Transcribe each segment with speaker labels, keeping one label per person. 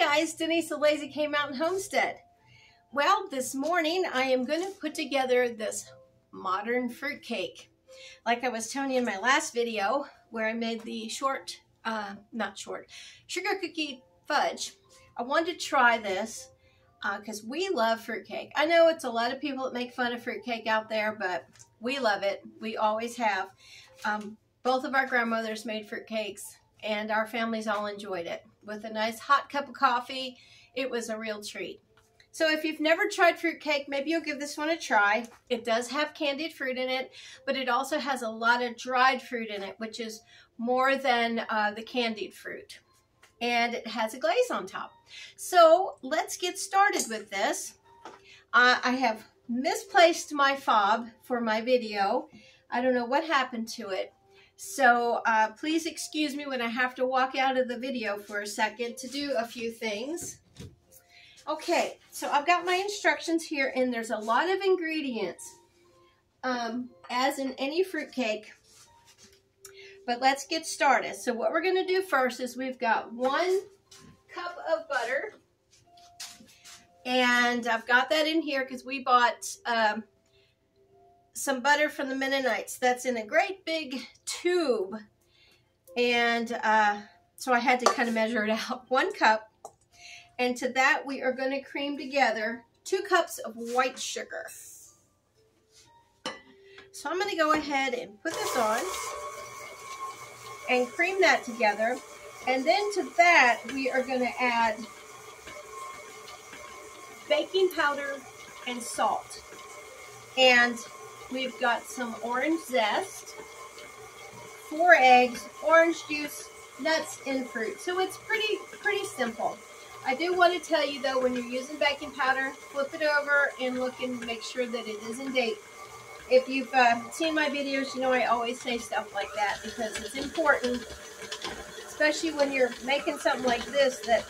Speaker 1: guys, Denise the Lazy K Mountain Homestead. Well, this morning I am going to put together this modern fruitcake. Like I was telling you in my last video where I made the sugar cookie fudge. I wanted to try this because we love fruitcake. I know it's a lot of people that make fun of fruitcake out there, but we love it. We always have. Both of our grandmothers made fruitcakes and our families all enjoyed it. With a nice hot cup of coffee, it was a real treat. So if you've never tried fruitcake, maybe you'll give this one a try. It does have candied fruit in it, but it also has a lot of dried fruit in it, which is more than the candied fruit. And it has a glaze on top. So let's get started with this. I have misplaced my fob for my video. I don't know what happened to it. So please excuse me when I have to walk out of the video for a second to do a few things. Okay, so I've got my instructions here, and there's a lot of ingredients, as in any fruitcake. But let's get started. So what we're going to do first is we've got 1 cup of butter. And I've got that in here because we bought some butter from the Mennonites. That's in a great big tube. And so I had to kind of measure it out. 1 cup. And to that we are going to cream together 2 cups of white sugar. So I'm going to go ahead and put this on and cream that together. And then to that we are going to add baking powder and salt. And we've got some orange zest, 4 eggs, orange juice, nuts, and fruit. So it's pretty simple. I do want to tell you though, when you're using baking powder, flip it over and look and make sure that it is in date. If you've seen my videos, you know I always say stuff like that because it's important, especially when you're making something like this that,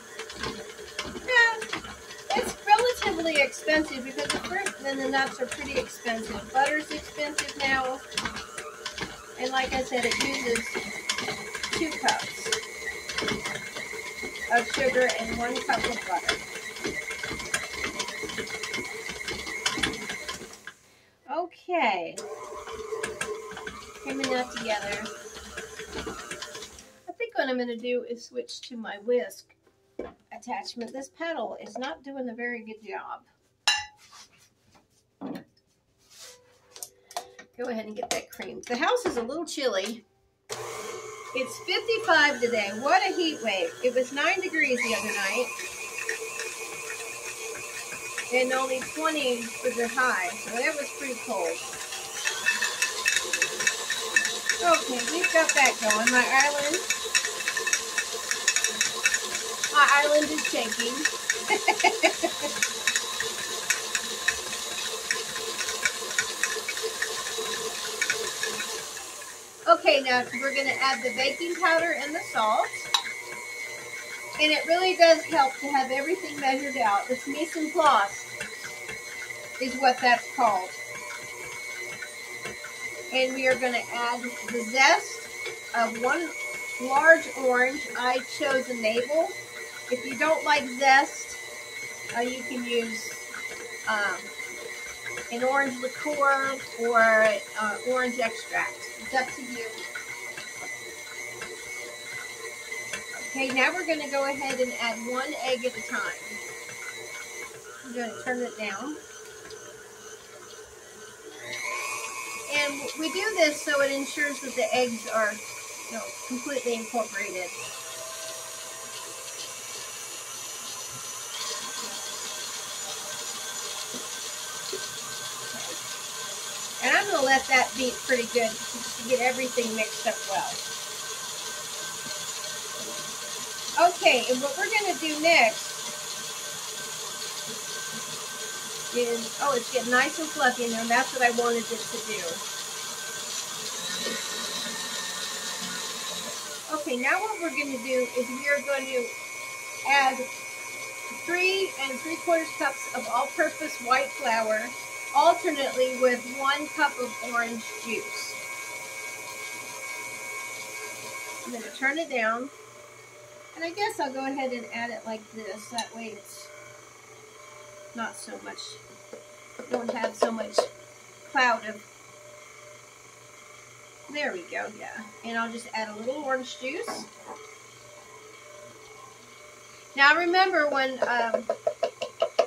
Speaker 1: it's relatively expensive because the fruit and the nuts are pretty expensive. Butter's expensive now. And like I said, it uses 2 cups of sugar and 1 cup of butter. Okay. Creaming that together. I think what I'm going to do is switch to my whisk attachment. This pedal is not doing a very good job. Go ahead and get that cream. The house is a little chilly. It's 55 today. What a heat wave. It was 9 degrees the other night. And only 20 for the high. So that was pretty cold. Okay, we've got that going. My island is shaking. Okay, now we're going to add the baking powder and the salt. And it really does help to have everything measured out. This mise en place is what that's called. And we are going to add the zest of 1 large orange. I chose a navel. If you don't like zest, you can use an orange liqueur or orange extract. It's up to you. Okay, now we're going to go ahead and add 1 egg at a time. I'm going to turn it down. And we do this so it ensures that the eggs are, completely incorporated. And I'm going to let that beat pretty good to get everything mixed up well. Okay, and what we're going to do next is, it's getting nice and fluffy in there, and that's what I wanted it to do. Okay, now what we're going to do is we are going to add 3 3/4 cups of all-purpose white flour, alternately with 1 cup of orange juice. I'm going to turn it down. And I guess I'll go ahead and add it like this. That way it's not so much, don't have so much cloud of, there we go, yeah. And I'll just add a little orange juice. Now remember when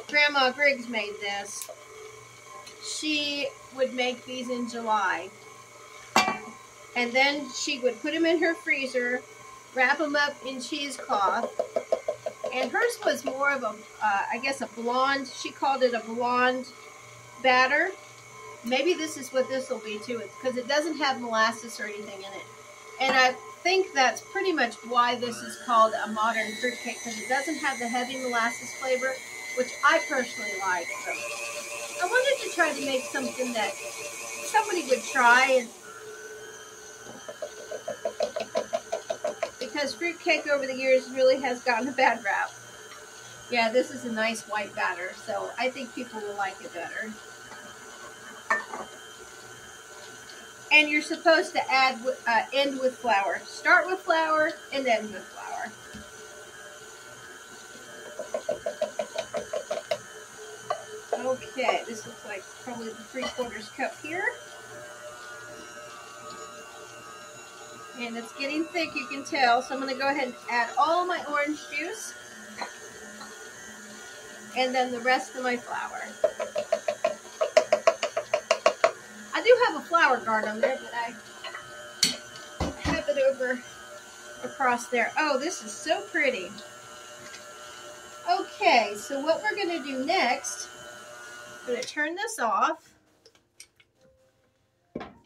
Speaker 1: Grandma Griggs made this, she would make these in July. And then she would put them in her freezer, wrap them up in cheesecloth. And hers was more of a, I guess a blonde, she called it a blonde batter. Maybe this is what this will be too, because it doesn't have molasses or anything in it. And I think that's pretty much why this is called a modern fruitcake, because it doesn't have the heavy molasses flavor, which I personally like. So I wanted to try to make something that somebody would try, and because fruitcake over the years really has gotten a bad rap. Yeah, this is a nice white batter, so I think people will like it better. And you're supposed to add, end with flour. Start with flour and end with flour. Okay, this looks like probably the 3/4 cup here. And it's getting thick, you can tell. So I'm going to go ahead and add all my orange juice. And then the rest of my flour. I do have a flour guard on there, but I have it over across there. Oh, this is so pretty. Okay, so what we're going to do next, I'm going to turn this off.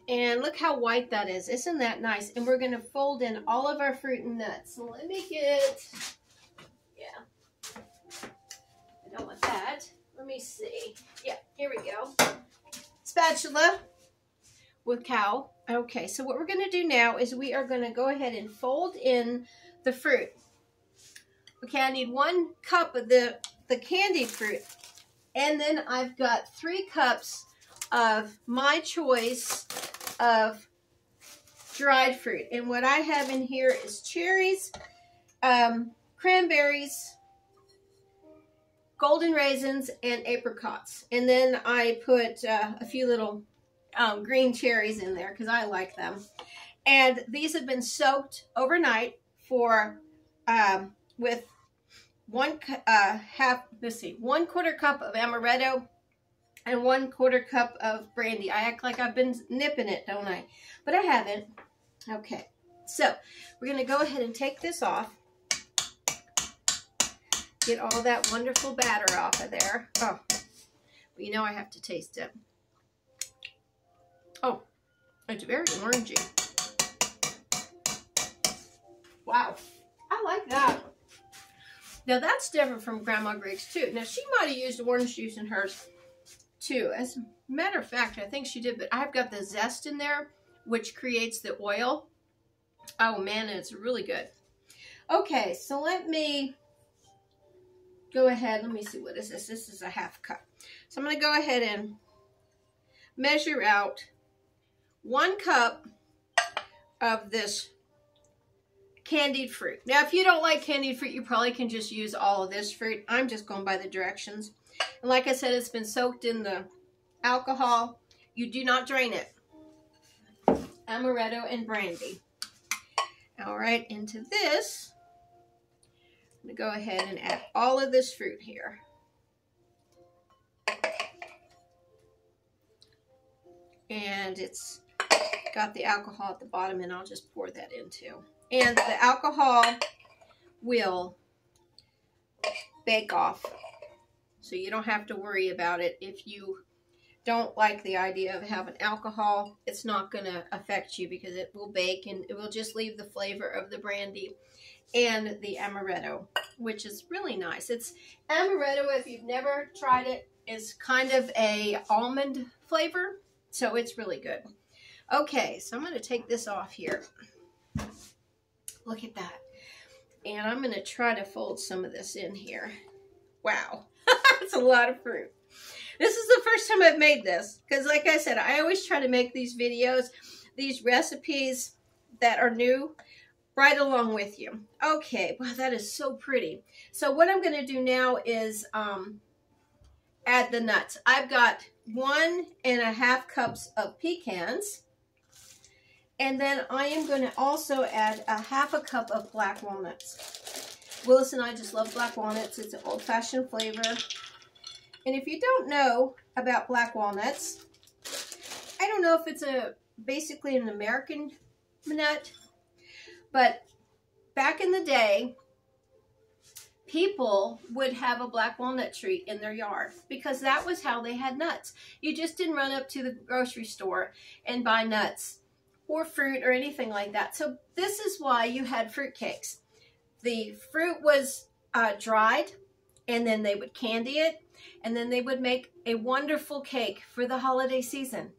Speaker 1: And look how white that is. Isn't that nice? And we're going to fold in all of our fruit and nuts. So let me get, yeah, I don't want that. Let me see. Yeah, here we go. Spatula with cow. Okay, so what we're going to do now is we are going to go ahead and fold in the fruit. Okay, I need 1 cup of the candied fruit. And then I've got 3 cups of my choice of dried fruit. And what I have in here is cherries, cranberries, golden raisins, and apricots. And then I put a few little green cherries in there because I like them. And these have been soaked overnight for with 1/4 cup of amaretto and 1/4 cup of brandy. I act like I've been nipping it, don't I? But I haven't. Okay, so we're going to go ahead and take this off. Get all that wonderful batter off of there. Oh, well, you know I have to taste it. Oh, it's very orangey. Wow, I like that. Now that's different from Grandma Griggs too. Now she might have used orange juice in hers too. As a matter of fact, I think she did, but I've got the zest in there, which creates the oil. Oh man, it's really good. Okay, so let me go ahead. Let me see, what is this? This is a 1/2 cup. So I'm going to go ahead and measure out 1 cup of this candied fruit. Now, if you don't like candied fruit, you probably can just use all of this fruit. I'm just going by the directions. And like I said, it's been soaked in the alcohol. You do not drain it. Amaretto and brandy. All right, into this, I'm going to go ahead and add all of this fruit here. And it's got the alcohol at the bottom, and I'll just pour that into. And the alcohol will bake off, so you don't have to worry about it. If you don't like the idea of having alcohol, it's not going to affect you because it will bake, and it will just leave the flavor of the brandy and the amaretto, which is really nice. It's amaretto, if you've never tried it, is kind of a almond flavor, so it's really good. Okay, so I'm going to take this off here. Look at that. And I'm going to try to fold some of this in here. Wow, that's a lot of fruit. This is the first time I've made this, because like I said, I always try to make these videos, these recipes that are new, right along with you. Okay, wow, that is so pretty. So what I'm going to do now is add the nuts. I've got 1.5 cups of pecans. And then I am going to also add 1/2 cup of black walnuts. Willis and I just love black walnuts. It's an old-fashioned flavor. And if you don't know about black walnuts, I don't know if it's basically an American nut, but back in the day, people would have a black walnut tree in their yard because that was how they had nuts. You just didn't run up to the grocery store and buy nuts or fruit or anything like that. So this is why you had fruitcakes. The fruit was dried, and then they would candy it, and then they would make a wonderful cake for the holiday season.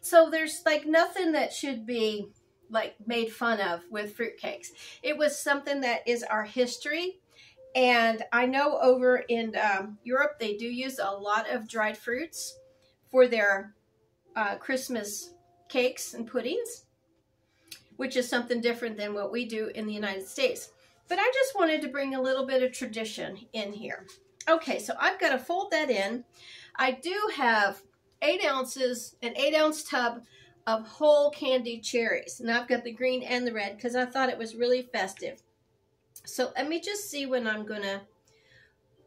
Speaker 1: So there's like nothing that should be like made fun of with fruitcakes. It was something that is our history. And I know over in Europe, they do use a lot of dried fruits for their Christmas cakes and puddings, which is something different than what we do in the United States. But I just wanted to bring a little bit of tradition in here. Okay, so I've got to fold that in. I do have 8 ounces, an 8-ounce tub of whole candied cherries. And I've got the green and the red because I thought it was really festive. So let me just see when I'm going to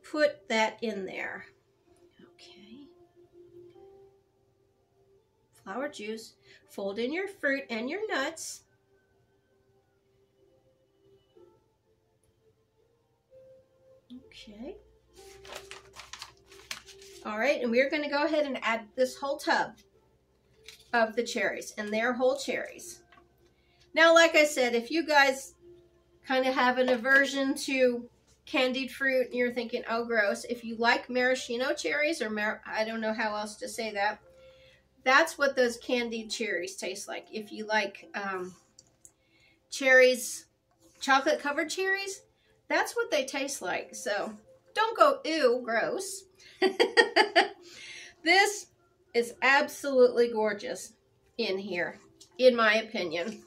Speaker 1: put that in there. Okay. Flower juice. Fold in your fruit and your nuts. Okay. All right, and we're going to go ahead and add this whole tub of the cherries, and they're whole cherries. Now, like I said, if you guys kind of have an aversion to candied fruit and you're thinking, oh, gross, if you like maraschino cherries, or I don't know how else to say that, that's what those candied cherries taste like. If you like cherries, chocolate-covered cherries, that's what they taste like. So don't go, ew, gross. This is absolutely gorgeous in here, in my opinion.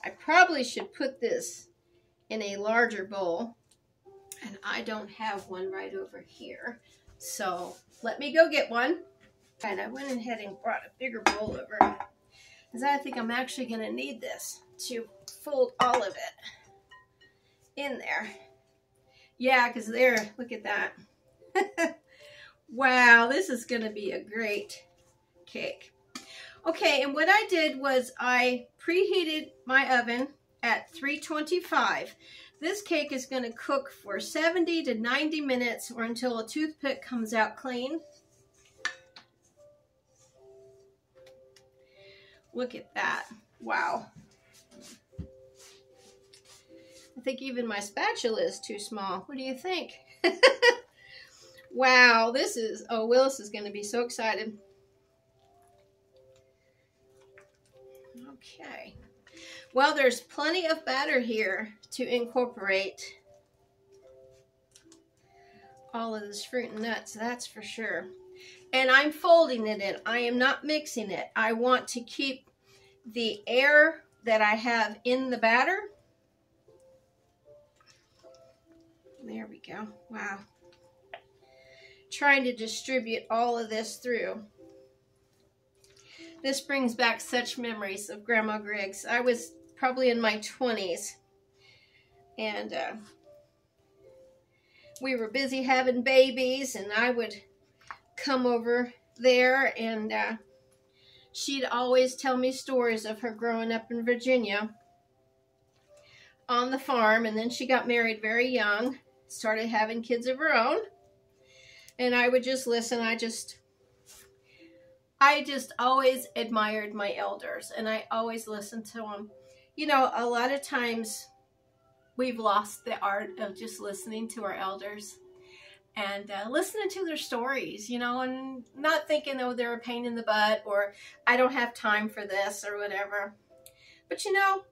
Speaker 1: I probably should put this in a larger bowl, and I don't have one right over here. So let me go get one. And I went ahead and brought a bigger bowl over because I think I'm actually going to need this to fold all of it in there. Yeah, because there, look at that. Wow, this is going to be a great cake. Okay, and what I did was I preheated my oven at 325. This cake is going to cook for 70 to 90 minutes or until a toothpick comes out clean. Look at that. Wow. I think even my spatula is too small. What do you think? Wow, this is, oh, Willis is going to be so excited. Okay. Well, there's plenty of batter here to incorporate all of this fruit and nuts, that's for sure. And I'm folding it in. I am not mixing it. I want to keep the air that I have in the batter. There we go. Wow. Trying to distribute all of this through. This brings back such memories of Grandma Griggs. I was probably in my 20s. And we were busy having babies, and I would come over there, and she'd always tell me stories of her growing up in Virginia on the farm. And then she got married very young, started having kids of her own, and I would just listen. I just always admired my elders, and I always listened to them. You know, a lot of times we've lost the art of just listening to our elders and listening to their stories, you know, and not thinking, oh, they're a pain in the butt, or I don't have time for this, or whatever. But, you know,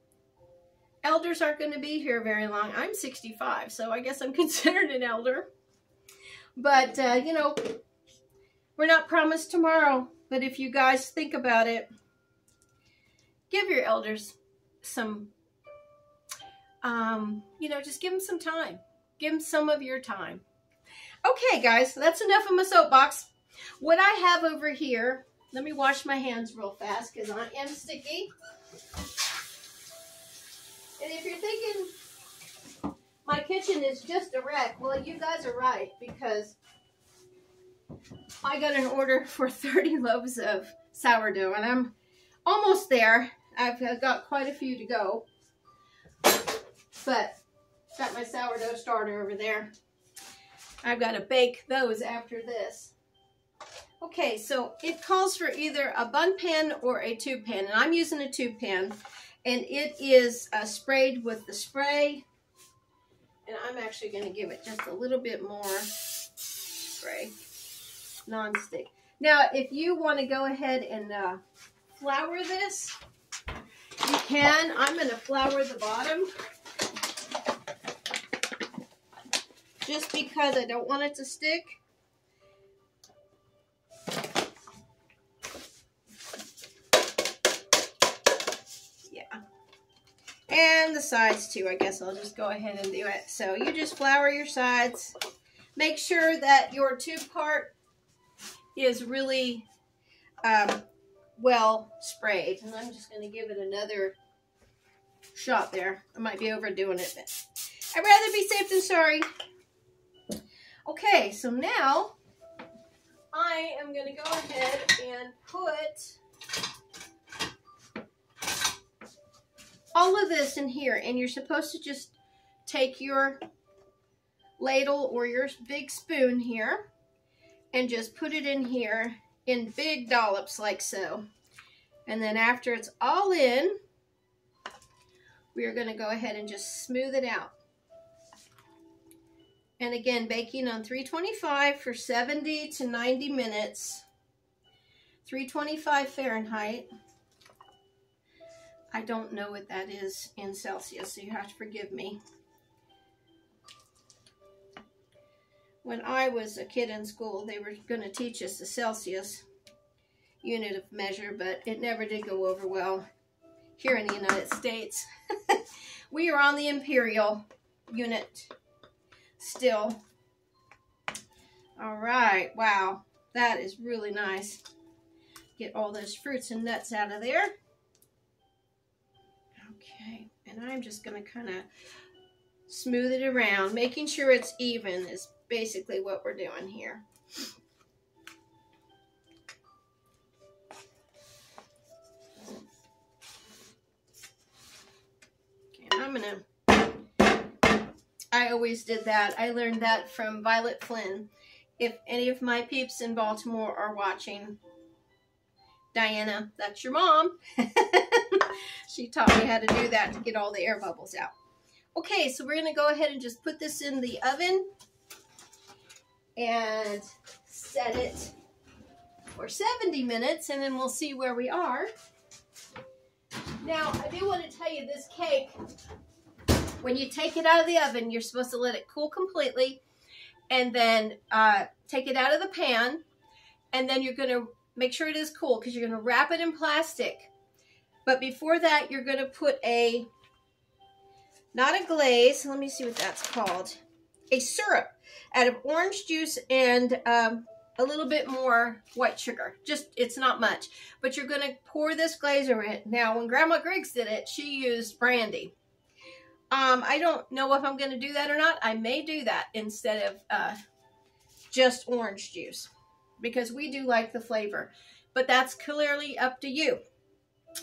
Speaker 1: elders aren't going to be here very long. I'm 65, so I guess I'm considered an elder. But, you know, we're not promised tomorrow. But if you guys think about it, give your elders some You know, just give them some time. Give them some of your time. Okay, guys, that's enough of my soapbox. What I have over here, let me wash my hands real fast because I am sticky. And if you're thinking my kitchen is just a wreck, well, you guys are right, because I got an order for 30 loaves of sourdough, and I'm almost there. I've got quite a few to go, but got my sourdough starter over there. I've got to bake those after this. Okay, so it calls for either a Bundt pan or a tube pan, and I'm using a tube pan, and it is sprayed with the spray, and I'm actually going to give it just a little bit more spray, non-stick. Now, if you want to go ahead and flour this, you can. I'm going to flour the bottom just because I don't want it to stick. Yeah. And the sides too. I guess I'll just go ahead and do it. So you just flour your sides. Make sure that your tube part is really well sprayed. And I'm just going to give it another shot there. I might be overdoing it, but I'd rather be safe than sorry. Okay, so now I am going to go ahead and put all of this in here, and you're supposed to just take your ladle or your big spoon here and just put it in here in big dollops like so. And then after it's all in, we are going to go ahead and just smooth it out. And again, baking on 325 for 70 to 90 minutes. 325 Fahrenheit. I don't know what that is in Celsius, so you have to forgive me. When I was a kid in school, they were going to teach us the Celsius unit of measure, but it never did go over well here in the United States. We are on the imperial unit still. All right, wow, that is really nice. Get all those fruits and nuts out of there. Okay, and I'm just going to kind of smooth it around, making sure it's even is basically what we're doing here. Okay, I'm going to, I always did that. I learned that from Violet Flynn. If any of my peeps in Baltimore are watching, Diana, that's your mom. She taught me how to do that to get all the air bubbles out. Okay, so we're going to go ahead and just put this in the oven and set it for 70 minutes, and then we'll see where we are. Now, I do want to tell you this cake, when you take it out of the oven, you're supposed to let it cool completely, and then take it out of the pan, and then you're going to make sure it is cool because you're going to wrap it in plastic. But before that, you're going to put a, not a glaze, let me see what that's called, a syrup out of orange juice and a little bit more white sugar. Just, it's not much. But you're going to pour this glaze over it. Now, when Grandma Griggs did it, she used brandy. I don't know if I'm going to do that or not. I may do that instead of just orange juice, because we do like the flavor. But that's clearly up to you.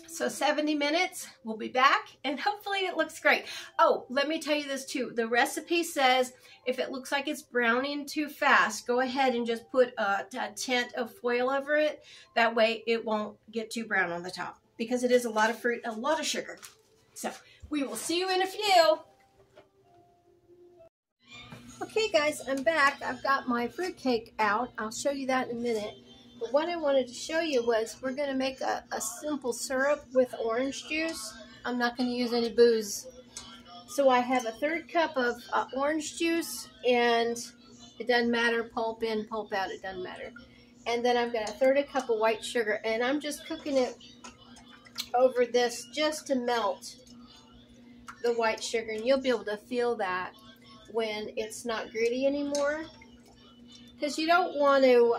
Speaker 1: So 70 minutes, we'll be back, and hopefully it looks great. Oh, let me tell you this too. The recipe says if it looks like it's browning too fast, go ahead and just put a tint of foil over it. That way it won't get too brown on the top, because it is a lot of fruit, a lot of sugar. So we will see you in a few. Okay guys, I'm back. I've got my fruitcake out. I'll show you that in a minute. But what I wanted to show you was we're going to make a simple syrup with orange juice. I'm not going to use any booze. So I have a 1/3 cup of orange juice, and it doesn't matter, pulp in, pulp out, it doesn't matter. And then I've got a 1/3 cup of white sugar, and I'm just cooking it over this just to melt the white sugar, and you'll be able to feel that when it's not gritty anymore. Because you don't want to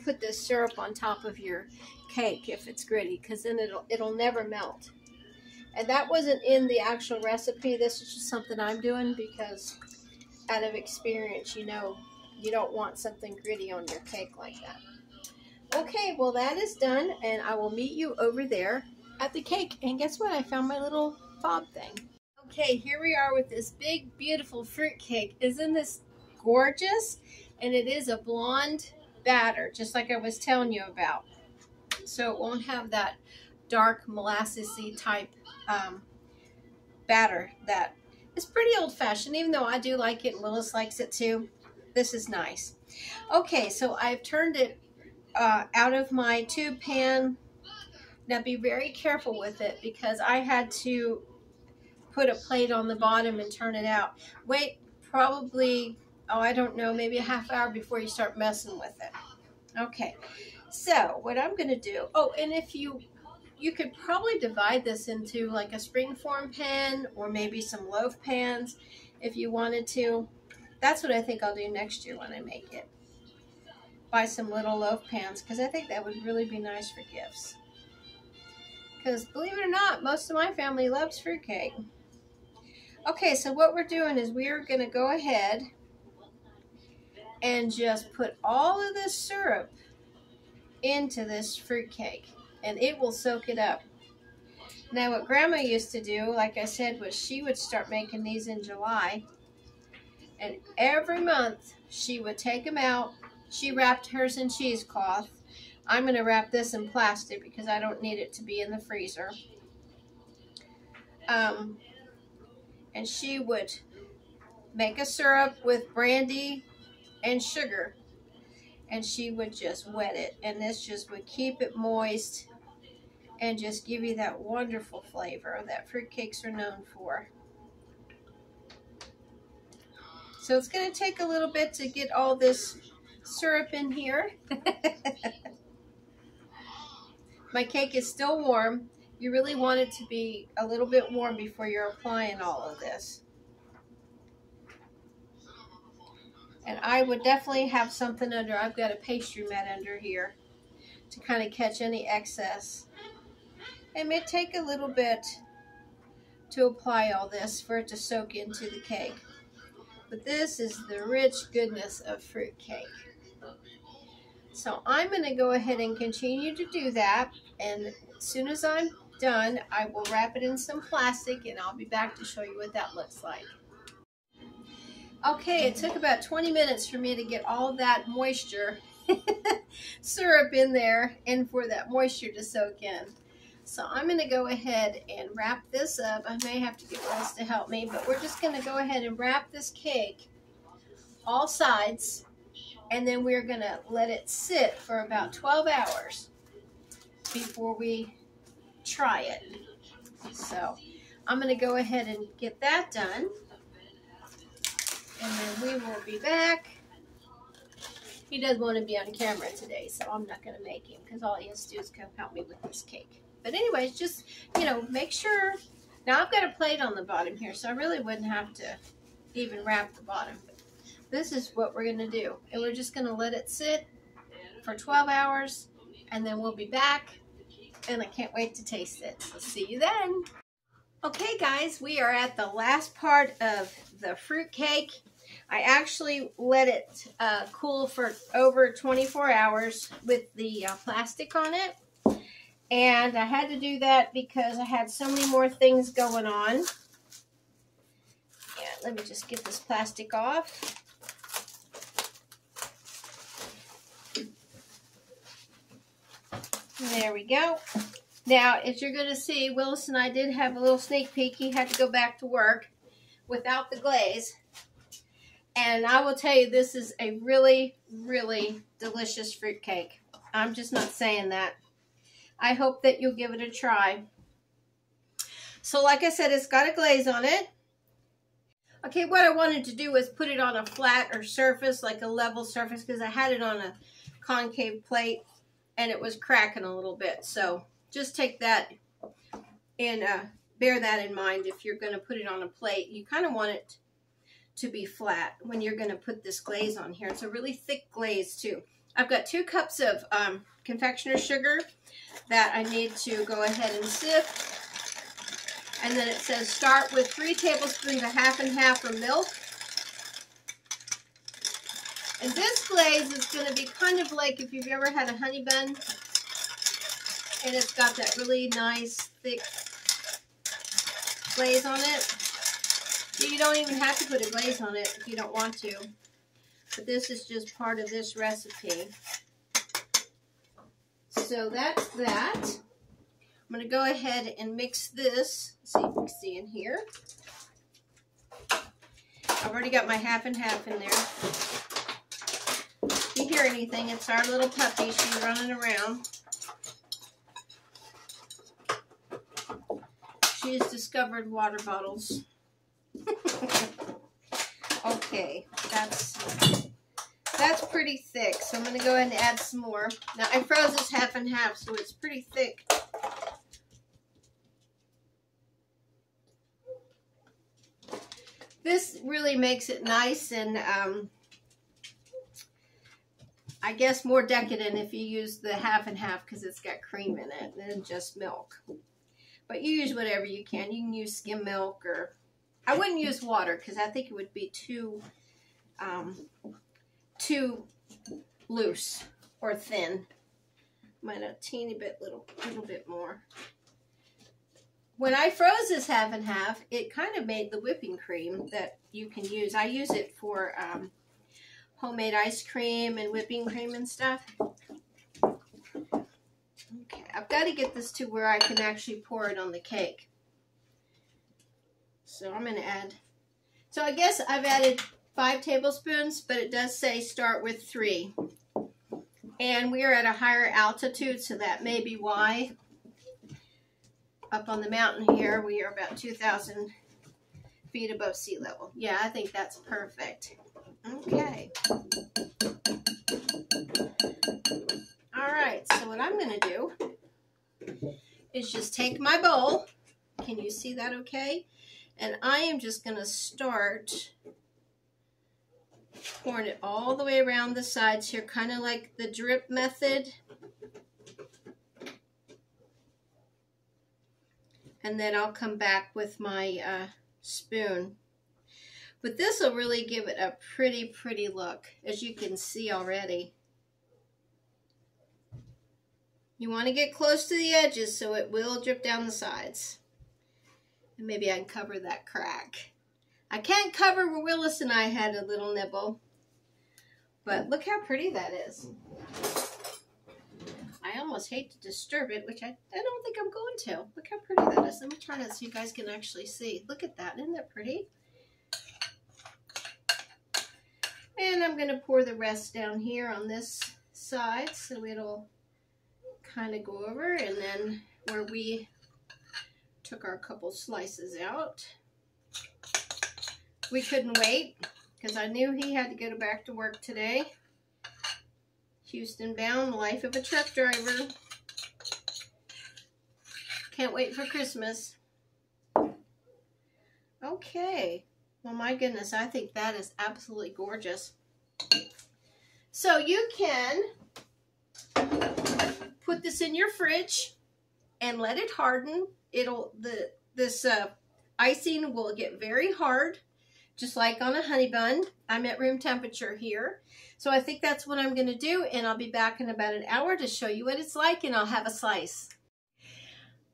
Speaker 1: put this syrup on top of your cake if it's gritty, because then it'll never melt. And that wasn't in the actual recipe. This is just something I'm doing because out of experience, you know, you don't want something gritty on your cake like that. Okay, well that is done, and I will meet you over there at the cake. And guess what? I found my little fob thing. Okay, here we are with this big, beautiful fruit cake. Isn't this gorgeous? And it is a blonde batter, just like I was telling you about. So it won't have that dark molassesy type batter that is pretty old-fashioned, even though I do like it and Willis likes it too. This is nice. Okay, so I've turned it out of my tube pan. Now be very careful with it because I had to put a plate on the bottom and turn it out. Wait probably, oh, I don't know, maybe a half hour before you start messing with it. Okay, so what I'm going to do, oh, and if you could probably divide this into like a springform pan or maybe some loaf pans if you wanted to. That's what I think I'll do next year when I make it. Buy some little loaf pans because I think that would really be nice for gifts. Because believe it or not, most of my family loves fruitcake. Okay, so what we're doing is we are going to go ahead and just put all of this syrup into this fruitcake, and it will soak it up. Now what Grandma used to do, like I said, was she would start making these in July, and every month she would take them out. She wrapped hers in cheesecloth. I'm going to wrap this in plastic because I don't need it to be in the freezer. And she would make a syrup with brandy and sugar, and she would just wet it, and this just would keep it moist and just give you that wonderful flavor that fruitcakes are known for. So it's going to take a little bit to get all this syrup in here. My cake is still warm. You really want it to be a little bit warm before you're applying all of this. And I would definitely have something under. I've got a pastry mat under here to kind of catch any excess. It may take a little bit to apply all this for it to soak into the cake. But this is the rich goodness of fruit cake. So I'm going to go ahead and continue to do that. And as soon as I'm done, I will wrap it in some plastic and I'll be back to show you what that looks like. Okay, it took about 20 minutes for me to get all that moisture syrup in there and for that moisture to soak in. So I'm going to go ahead and wrap this up. I may have to get Willis to help me, but we're just going to go ahead and wrap this cake all sides, and then we're going to let it sit for about 12 hours before we try it. So I'm going to go ahead and get that done, and then we will be back. He doesn't want to be on camera today, so I'm not going to make him because all he has to do is come help me with this cake. But anyways, just, you know, make sure. Now I've got a plate on the bottom here, so I really wouldn't have to even wrap the bottom. This is what we're going to do. And we're just going to let it sit for 12 hours, and then we'll be back. And I can't wait to taste it. So see you then. Okay, guys, we are at the last part of the fruit cake. I actually let it cool for over 24 hours with the plastic on it. And I had to do that because I had so many more things going on. Yeah, let me just get this plastic off. There we go. Now, as you're going to see, Willis and I did have a little sneak peek. He had to go back to work without the glaze. And I will tell you, this is a really, really delicious fruitcake. I'm just not saying that. I hope that you'll give it a try. So like I said, it's got a glaze on it. Okay, what I wanted to do was put it on a flat or surface, like a level surface, because I had it on a concave plate and it was cracking a little bit. So just take that and bear that in mind if you're going to put it on a plate. You kind of want it to be flat when you're going to put this glaze on here. It's a really thick glaze too. I've got 2 cups of confectioner's sugar that I need to go ahead and sift. And then it says start with 3 tablespoons of half and half of milk. And this glaze is going to be kind of like if you've ever had a honey bun. And it's got that really nice thick glaze on it. You don't even have to put a glaze on it if you don't want to. But this is just part of this recipe. So that's that. I'm going to go ahead and mix this. See if you can see in here. I've already got my half and half in there. If you hear anything, it's our little puppy. She's running around. She has discovered water bottles. Okay, that's pretty thick, so I'm going to go ahead and add some more. Now, I froze this half and half, so it's pretty thick. This really makes it nice and, I guess, more decadent if you use the half and half because it's got cream in it than just milk. But you use whatever you can. You can use skim milk, or I wouldn't use water because I think it would be too loose or thin. Might a teeny bit, little bit more. When I froze this half and half, it kind of made the whipping cream that you can use. I use it for homemade ice cream and whipping cream and stuff. Okay, I've got to get this to where I can actually pour it on the cake. So I'm going to add, so I guess I've added 5 tablespoons, but it does say start with 3. And we are at a higher altitude, so that may be why. Up on the mountain here, we are about 2,000 feet above sea level. Yeah, I think that's perfect. Okay. All right, so what I'm going to do is just take my bowl. Can you see that okay? And I am just going to start pouring it all the way around the sides here, kind of like the drip method. And then I'll come back with my spoon. But this will really give it a pretty, pretty look, as you can see already. You want to get close to the edges so it will drip down the sides. And maybe I can cover that crack. I can't cover where Willis and I had a little nibble. But look how pretty that is. I almost hate to disturb it, which I don't think I'm going to. Look how pretty that is. Let me turn it so you guys can actually see. Look at that. Isn't that pretty? And I'm going to pour the rest down here on this side so it'll kind of go over. And then where we took our couple slices out, we couldn't wait because I knew he had to go back to work today. Houston bound, life of a truck driver. Can't wait for Christmas. Okay. Well, my goodness, I think that is absolutely gorgeous. So you can put this in your fridge and let it harden. This icing will get very hard, just like on a honey bun. I'm at room temperature here. So I think that's what I'm going to do, and I'll be back in about an hour to show you what it's like, and I'll have a slice.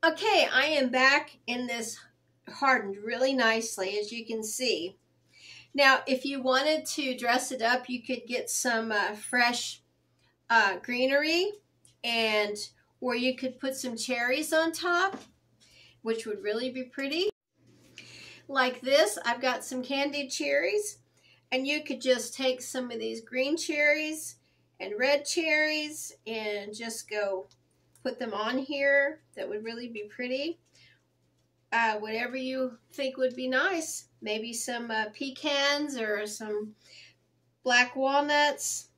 Speaker 1: Okay, I am back, and this hardened really nicely, as you can see. Now, if you wanted to dress it up, you could get some fresh greenery, or you could put some cherries on top, which would really be pretty. Like this, I've got some candied cherries. And you could just take some of these green cherries and red cherries and just go put them on here. That would really be pretty. Whatever you think would be nice. Maybe some pecans or some black walnuts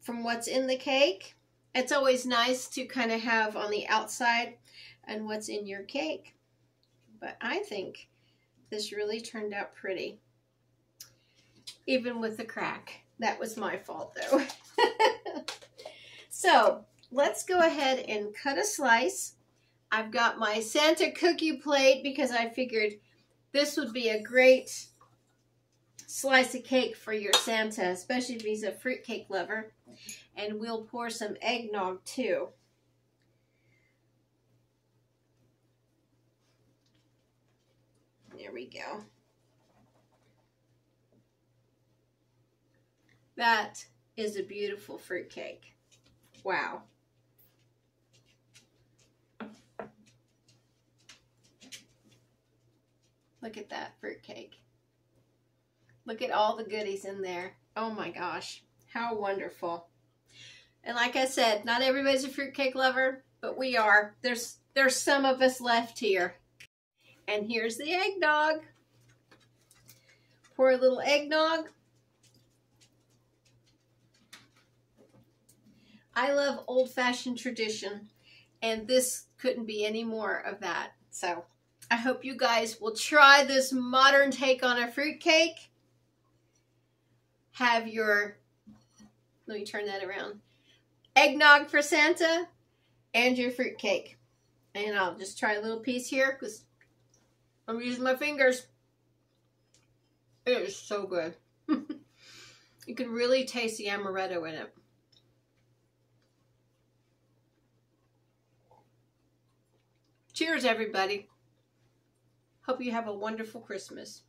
Speaker 1: from what's in the cake. It's always nice to kind of have on the outside and what's in your cake. but I think this really turned out pretty. Even with the crack. That was my fault though. So let's go ahead and cut a slice. I've got my Santa cookie plate because I figured this would be a great slice of cake for your Santa, especially if he's a fruitcake lover. And we'll pour some eggnog too. There we go. That is a beautiful fruitcake. Wow. Look at that fruitcake. Look at all the goodies in there. Oh my gosh, how wonderful. And like I said, not everybody's a fruitcake lover, but we are. There's some of us left here. And here's the eggnog. Pour a little eggnog. I love old-fashioned tradition, and this couldn't be any more of that. So I hope you guys will try this modern take on a fruitcake. Have your, let me turn that around, eggnog for Santa and your fruitcake. And I'll just try a little piece here because I'm using my fingers. It is so good. You can really taste the amaretto in it. Cheers, everybody. Hope you have a wonderful Christmas.